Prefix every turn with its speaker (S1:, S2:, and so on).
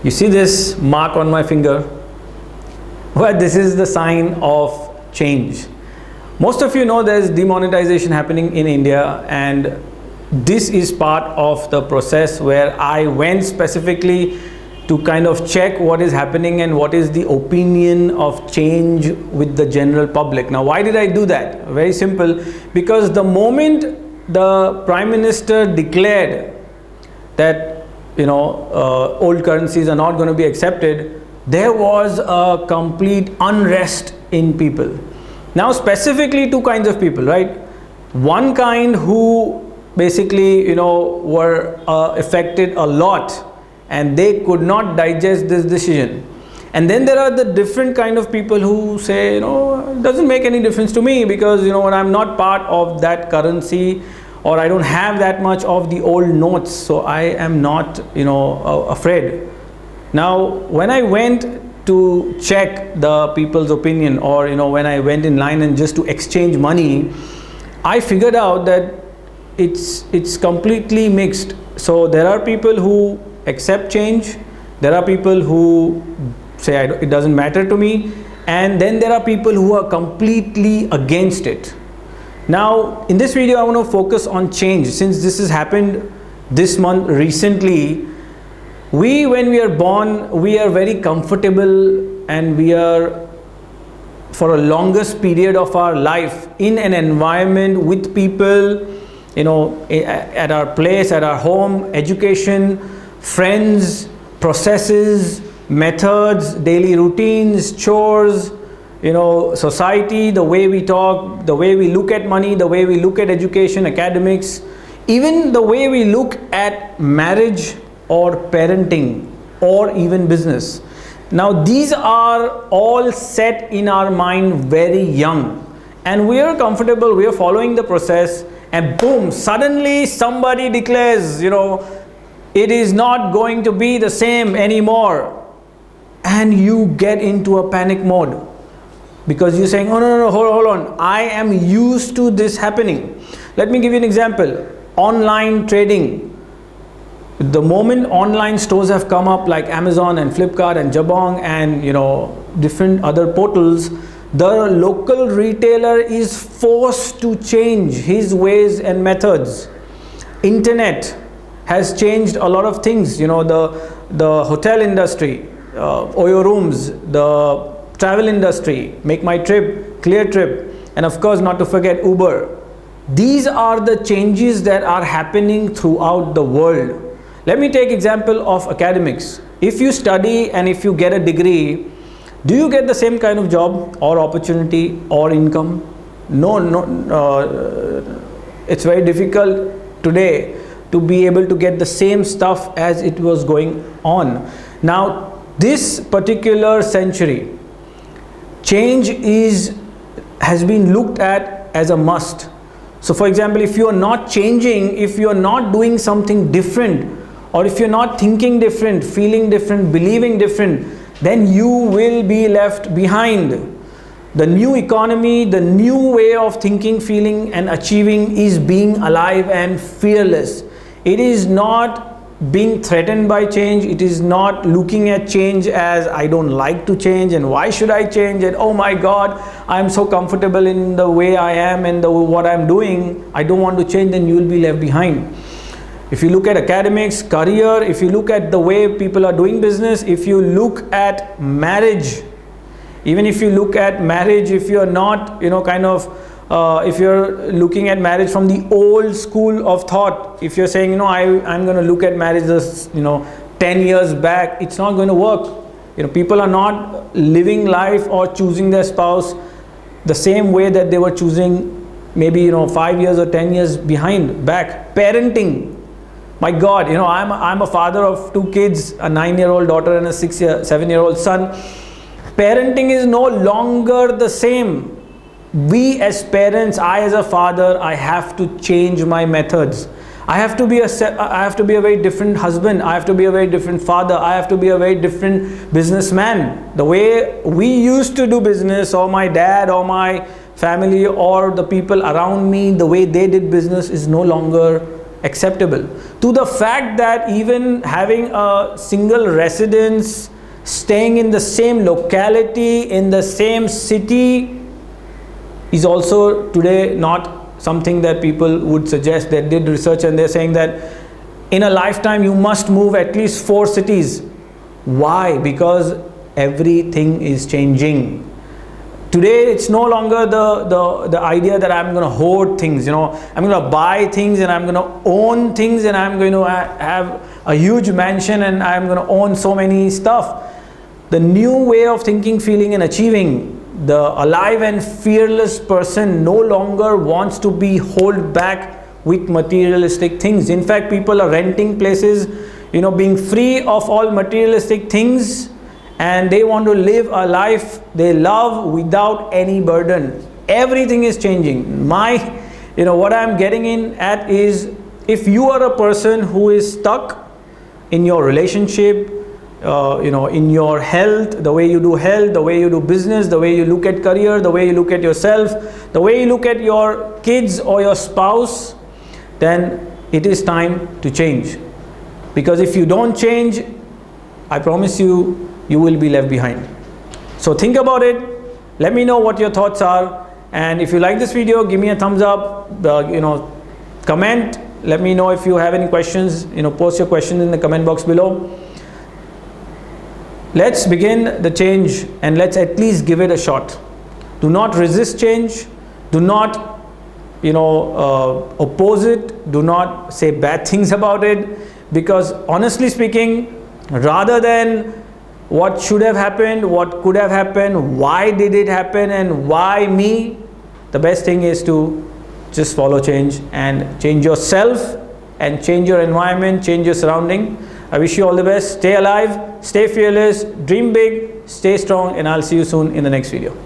S1: You see this mark on my finger? Well, this is the sign of change. Most of you know there's demonetization happening in India, and this is part of the process where I went specifically to kind of check what is happening and what is the opinion of change with the general public. Now, why did I do that? Very simple, because the moment the Prime Minister declared that old currencies are not going to be accepted, there was a complete unrest in people. Now, specifically two kinds of people, right? One kind who basically were affected a lot, and they could not digest this decision. And then there are the different kind of people who say, it doesn't make any difference to me, because I'm not part of that currency, or I don't have that much of the old notes, so I am not afraid. Now, when I went to check the people's opinion, or when I went in line and just to exchange money, I figured out that it's completely mixed. So there are people who accept change, there are people who say it doesn't matter to me, and then there are people who are completely against it. Now, in this video I want to focus on change. Since this has happened this month recently, when we are born, we are very comfortable, and we are for a longest period of our life in an environment with people, at our place, at our home, education, friends, processes, methods, daily routines, chores, society, the way we talk, the way we look at money, the way we look at education, academics, even the way we look at marriage or parenting or even business. Now, these are all set in our mind very young, and we are comfortable, we are following the process, and boom, suddenly somebody declares, it is not going to be the same anymore, and you get into a panic mode. Because you're saying, oh no, hold on, I am used to this happening. Let me give you an example. Online trading. The moment online stores have come up like Amazon and Flipkart and Jabong and different other portals, the local retailer is forced to change his ways and methods. Internet has changed a lot of things. The hotel industry, Oyo rooms, the travel industry, Make My Trip, Clear Trip, and of course not to forget Uber. These are the changes that are happening throughout the world. Let me take example of academics. If you study and if you get a degree, do you get the same kind of job or opportunity or income? No. It's very difficult today to be able to get the same stuff as it was going on. Now, this particular century, change has been looked at as a must. So for example, if you are not changing, if you are not doing something different, or if you're not thinking different, feeling different, believing different, then you will be left behind. The new economy, the new way of thinking, feeling and achieving is being alive and fearless. It is not being threatened by change. It is not looking at change as I don't like to change and why should I change, and oh my God, I'm so comfortable in the way I am and what I'm doing, I don't want to change. Then you will be left behind. If you look at academics, career, if you look at the way people are doing business, if you look at marriage, even if you look at marriage, if you're not if you're looking at marriage from the old school of thought, if you're saying, I'm going to look at marriage this, 10 years back, it's not going to work. People are not living life or choosing their spouse the same way that they were choosing maybe 5 years or 10 years back. Parenting, my God, I'm a father of 2 kids, a 9-year-old daughter and a 7-year-old son. Parenting is no longer the same. We as parents, I as a father, I have to change my methods. I have to be a very different husband. I have to be a very different father. I have to be a very different businessman. The way we used to do business, or my dad or my family or the people around me, the way they did business is no longer acceptable. to the fact that even having a single residence, staying in the same locality, in the same city, is also today not something that people would suggest. They did research and they're saying that in a lifetime you must move at least 4 cities. Why? Because everything is changing. Today it's no longer the idea that I'm going to hoard things, you know, I'm going to buy things and I'm going to own things and I'm going to have a huge mansion and I'm going to own so many stuff. The new way of thinking, feeling and achieving, the alive and fearless person no longer wants to be held back with materialistic things. In fact, people are renting places, you know, being free of all materialistic things, and they want to live a life they love without any burden. Everything is changing. What I'm getting in at is, if you are a person who is stuck in your relationship, in your health, the way you do health, the way you do business, the way you look at career, the way you look at yourself, the way you look at your kids or your spouse, then it is time to change. Because if you don't change, I promise you, you will be left behind. So think about it. Let me know what your thoughts are. And if you like this video, give me a thumbs up, comment. Let me know if you have any questions, post your questions in the comment box below. Let's begin the change and let's at least give it a shot. Do not resist change. Do not, oppose it. Do not say bad things about it. Because honestly speaking, rather than what should have happened, what could have happened, why did it happen and why me, the best thing is to just follow change and change yourself and change your environment, change your surrounding. I wish you all the best. Stay alive, stay fearless, dream big, stay strong, and I'll see you soon in the next video.